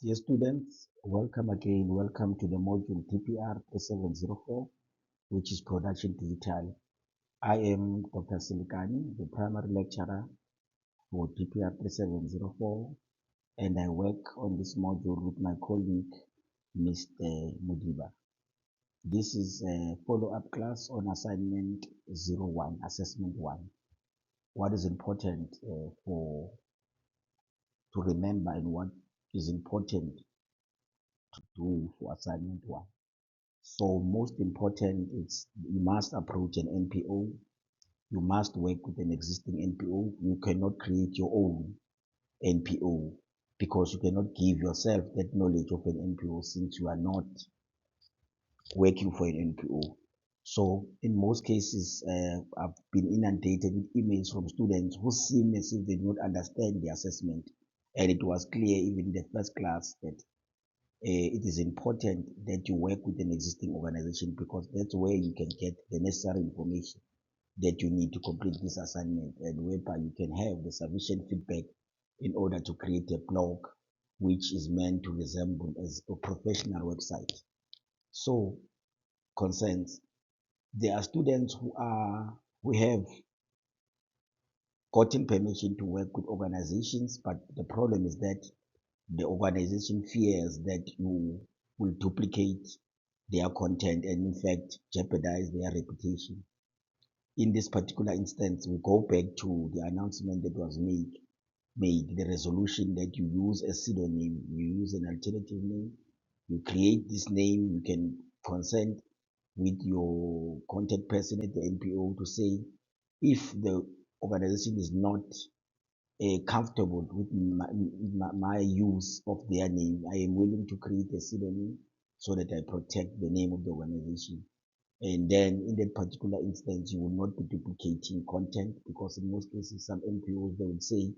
Dear students, welcome again. Welcome to the module DPR3704, which is Production Digital. I am Dr. Silikani, the primary lecturer for DPR3704, and I work on this module with my colleague, Mr. Mudiba. This is a follow-up class on assignment 01, assessment 1. What is important to remember and what is important to do for assignment 1. So most important is you must approach an NPO. You must work with an existing NPO. You cannot create your own NPO because you cannot give yourself that knowledge of an NPO since you are not working for an NPO. So in most cases, I've been inundated with emails from students who seem as if they do not understand the assessment. And it was clear even in the first class that it is important that you work with an existing organization because that's where you can get the necessary information that you need to complete this assignment and whereby you can have the sufficient feedback in order to create a blog which is meant to resemble as a professional website. So concerns, there are students who have gotten permission to work with organizations, but the problem is that the organization fears that you will duplicate their content and in fact jeopardize their reputation. In this particular instance, we go back to the announcement that was made, the resolution that you use a pseudonym, you use an alternative name, you create this name, you can consent with your contact person at the NPO to say if the organization is not comfortable with my use of their name, I am willing to create a pseudonym so that I protect the name of the organization. And then in that particular instance, you will not be duplicating content because in most cases, some NPOs, they would say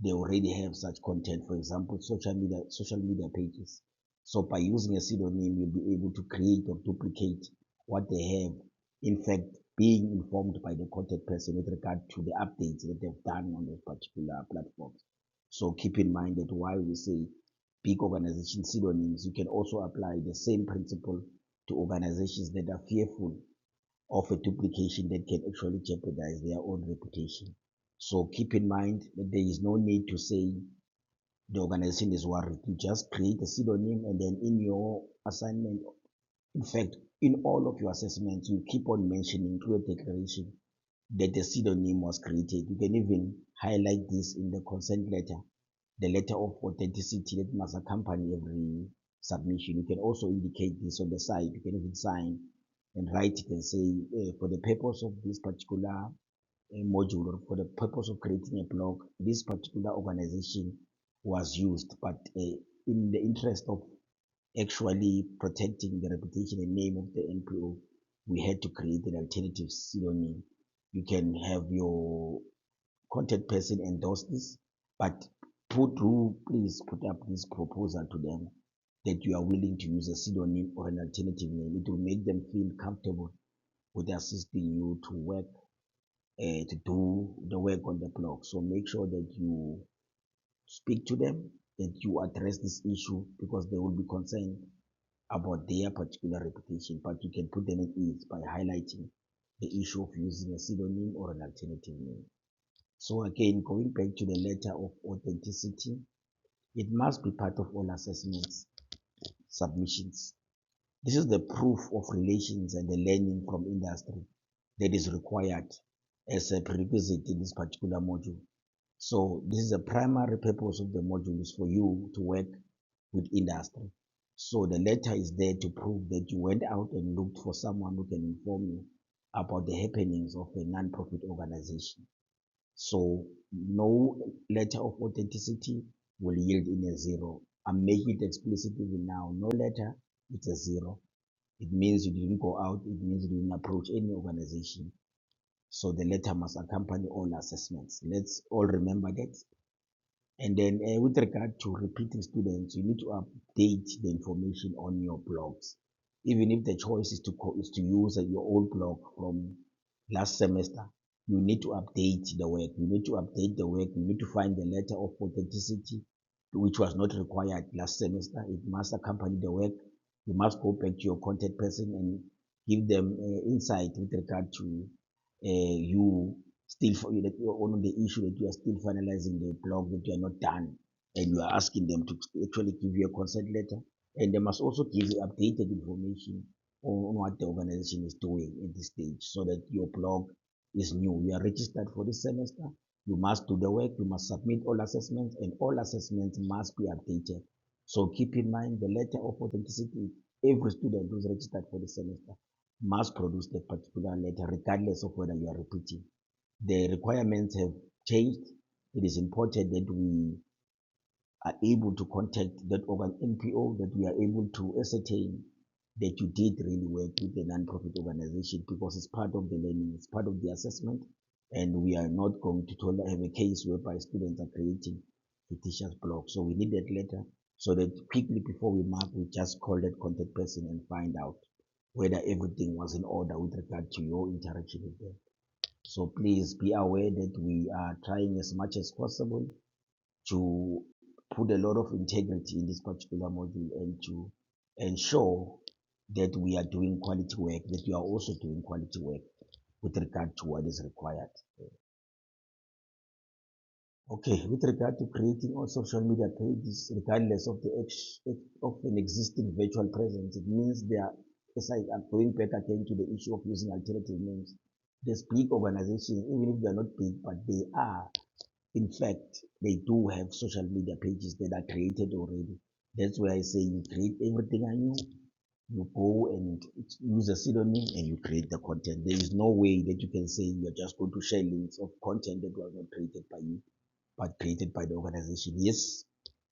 they already have such content, for example, social media pages. So by using a pseudonym, you'll be able to create or duplicate what they have. In fact, being informed by the contact person with regard to the updates that they've done on those particular platforms. So keep in mind that while we say big organization pseudonyms, you can also apply the same principle to organizations that are fearful of a duplication that can actually jeopardize their own reputation. So keep in mind that there is no need to say the organization is worried. You just create a pseudonym and then in your assignment, in fact, in all of your assessments, you keep on mentioning through a declaration that the pseudonym was created. You can even highlight this in the consent letter, the letter of authenticity that must accompany every submission. You can also indicate this on the side. You can even sign and write it and say, for the purpose of this particular module or for the purpose of creating a blog, this particular organization was used, but in the interest of actually protecting the reputation and name of the NPO, we had to create an alternative pseudonym. You can have your contact person endorse this, but please put up this proposal to them that you are willing to use a pseudonym or an alternative name. It will make them feel comfortable with assisting you to work to do the work on the blog. So make sure that you speak to them, that you address this issue because they will be concerned about their particular reputation, but you can put them at ease by highlighting the issue of using a pseudonym or an alternative name. So again, going back to the letter of authenticity, it must be part of all assessments submissions. This is the proof of relations and the learning from industry that is required as a prerequisite in this particular module. So this is the primary purpose of the module is for you to work with industry. So the letter is there to prove that you went out and looked for someone who can inform you about the happenings of a non-profit organization. So no letter of authenticity will yield in a zero. I'm making it explicit even now. No letter, it's a zero. It means you didn't go out. It means you didn't approach any organization. So the letter must accompany all assessments. Let's all remember that. And then with regard to repeating students, you need to update the information on your blogs. Even if the choice is to use your old blog from last semester, you need to update the work. You need to update the work. You need to find the letter of authenticity which was not required last semester. It must accompany the work. You must go back to your contact person and give them insight with regard to you still that you're on the issue that you are still finalizing the blog, that you are not done, and you are asking them to actually give you a consent letter, and they must also give you updated information on what the organization is doing at this stage, so that your blog is new. You are registered for this semester. You must do the work. You must submit all assessments, and all assessments must be updated. So keep in mind the letter of authenticity. Every student who's registered for the semester must produce that particular letter, regardless of whether you are repeating. The requirements have changed. It is important that we are able to contact that organ NPO, that we are able to ascertain that you did really work with the non-profit organization, because it's part of the learning, it's part of the assessment, and we are not going to have a case whereby students are creating fictitious blogs. So we need that letter, so that quickly before we mark, we just call that contact person and find out whether everything was in order with regard to your interaction with them. So please be aware that we are trying as much as possible to put a lot of integrity in this particular module, and to ensure that we are doing quality work, that you are also doing quality work with regard to what is required. Okay, with regard to creating all social media pages, regardless of of an existing virtual presence, it means they are, as I'm going back again to the issue of using alternative names. These big organizations, even if they are not big, but they are, in fact, they do have social media pages that are created already. That's why I say you create everything anew. You go and use a pseudonym and you create the content. There is no way that you can say you're just going to share links of content that was not created by you, but created by the organization. Yes,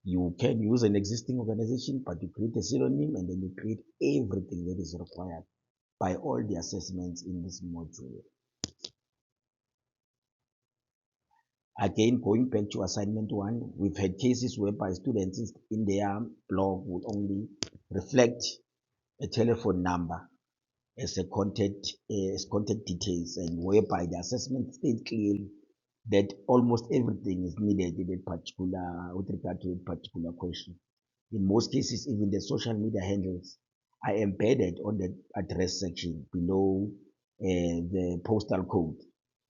you can use an existing organization, but you create a pseudonym and then you create everything that is required by all the assessments in this module. Again, going back to assignment one, we've had cases whereby students in their blog will only reflect a telephone number as a contact details, and whereby the assessment states clearly that almost everything is needed in that particular, with regard to a particular question. In most cases, even the social media handles are embedded on the address section below the postal code.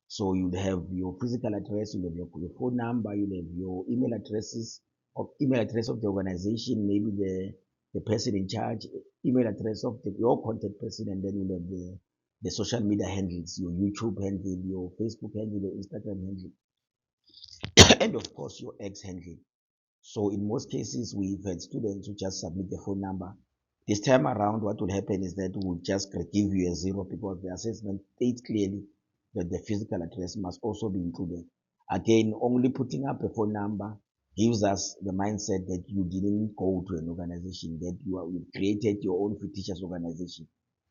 So you'll have your physical address, you'll have your phone number, you'll have your email addresses, of email address of the organization, maybe the person in charge, email address of your contact person, and then you'll have the social media handles, your YouTube handle, your Facebook handle, your Instagram handle, and of course your X handle. So in most cases, we've had students who just submit the phone number. This time around, what will happen is that we'll just give you a zero, because the assessment states clearly that the physical address must also be included. Again, only putting up a phone number gives us the mindset that you didn't go to an organization, that you've created your own fictitious organization,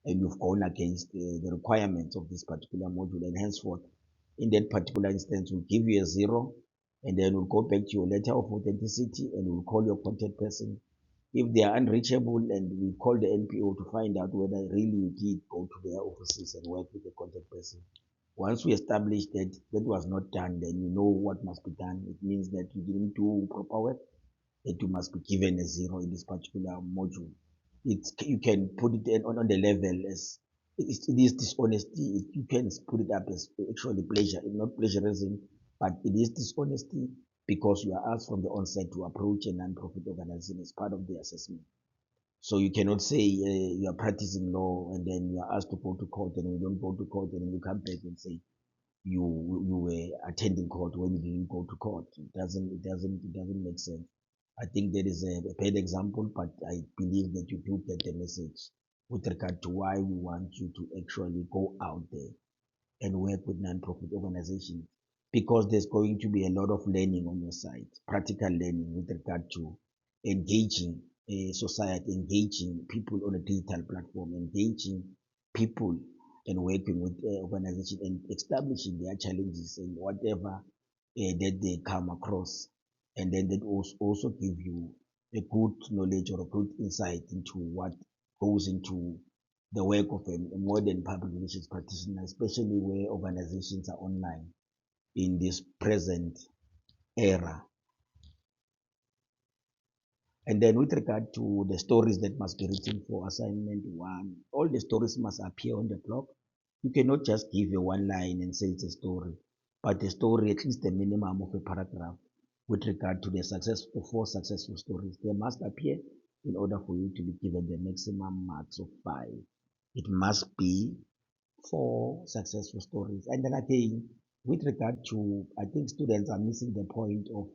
and you've gone against the requirements of this particular module. And henceforth, in that particular instance, we'll give you a zero, and then we'll go back to your letter of authenticity and we'll call your contact person. If they are unreachable, and we call the NPO to find out whether really you did go to their offices and work with the contact person. Once we establish that that was not done, then you know what must be done. It means that you didn't do proper work, that you must be given a zero in this particular module. You can put it on the level as it is dishonesty. You can put it up as actually pleasure, not plagiarism, but it is dishonesty, because you are asked from the onset to approach a non-profit organization as part of the assessment. So you cannot say you are practicing law and then you are asked to go to court, and you don't go to court, and then you come back and say you were attending court when you didn't go to court. It doesn't make sense. I think that is a bad example, but I believe that you do get the message with regard to why we want you to actually go out there and work with non-profit organizations, because there's going to be a lot of learning on your side, practical learning with regard to engaging society, engaging people on a digital platform, engaging people and working with organizations and establishing their challenges and whatever that they come across. And then that also give you a good knowledge or a good insight into what goes into the work of a modern public relations practitioner, especially where organizations are online in this present era. And then with regard to the stories that must be written for assignment one, all the stories must appear on the blog. You cannot just give a one line and say it's a story, but the story, at least the minimum of a paragraph with regard to the four successful stories, they must appear in order for you to be given the maximum marks of 5. It must be 4 successful stories. And then again, with regard to, I think students are missing the point of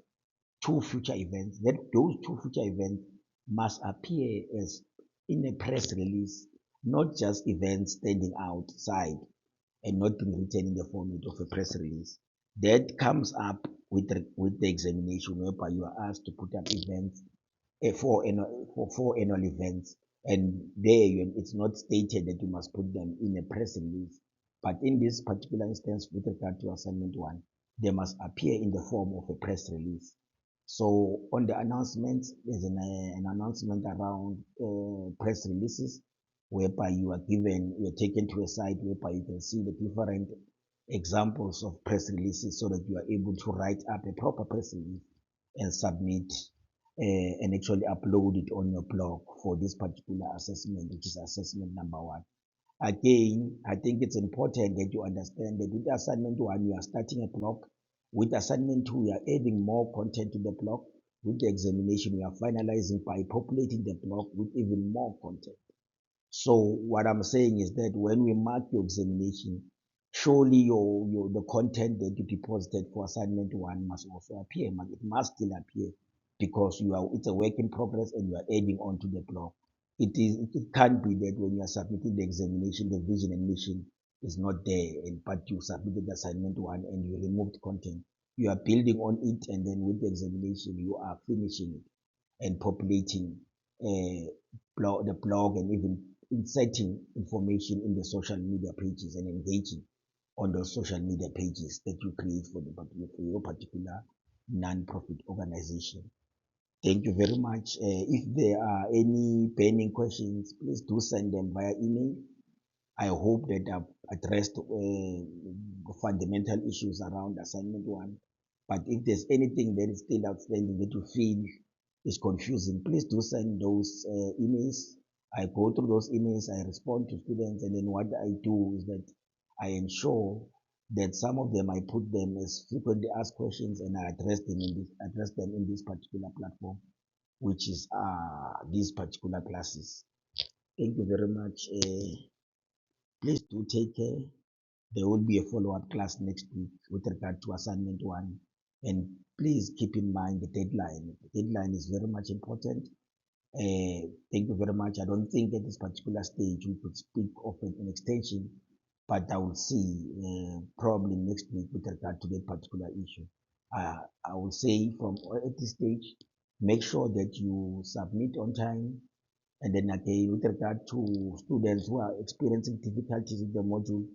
2 future events. That those 2 future events must appear as in a press release, not just events standing outside and not being written in the format of a press release. That comes up with the examination, whereby you are asked to put up events for 4 annual events, and there it's not stated that you must put them in a press release. But in this particular instance, with regard to assignment one, they must appear in the form of a press release. So on the announcements, there's an announcement around press releases, whereby you're taken to a site whereby you can see the different examples of press releases, so that you are able to write up a proper press release and submit and actually upload it on your blog for this particular assessment, which is assessment number one. Again, I think it's important that you understand that with assignment one, you are starting a blog. With assignment two, you are adding more content to the blog. With the examination, you are finalizing by populating the blog with even more content. So what I'm saying is that when we mark your examination, surely the content that you deposited for assignment one must also appear. It must still appear, because it's a work in progress and you are adding on to the blog. It can't be that when you are submitting the examination, the vision and mission is not there, but you submitted assignment one and you removed content. You are building on it, and then with the examination you are finishing it and populating the blog, and even inserting information in the social media pages and engaging on those social media pages that you create for your particular non-profit organization. Thank you very much. If there are any burning questions, please do send them via email. I hope that I've addressed fundamental issues around assignment one. But if there's anything that is still outstanding that you feel is confusing, please do send those emails. I go through those emails, I respond to students, and then what I do is that I ensure that some of them I put them as frequently asked questions, and I address them in this particular platform, which is these particular classes. Thank you very much. Please do take care. There will be a follow-up class next week with regard to assignment one. And please keep in mind the deadline. The deadline is very much important. Thank you very much. I don't think at this particular stage we could speak of an extension, but I will see probably next week with regard to that particular issue. I will say from at this stage, make sure that you submit on time. And then again, with regard to students who are experiencing difficulties with the module,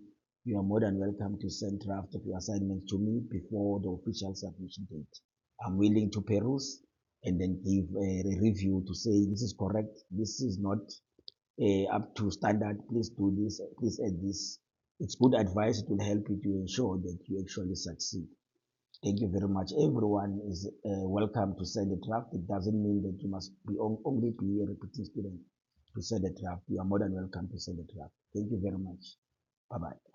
you are more than welcome to send draft of your assignments to me before the official submission date. I'm willing to peruse and then give a review to say this is correct, this is not up to standard, please do this, please add this. It's good advice. It will help you to ensure that you actually succeed. Thank you very much. Everyone is welcome to send a draft. It doesn't mean that you must only be a repeating student to send a draft. You are more than welcome to send a draft. Thank you very much. Bye-bye.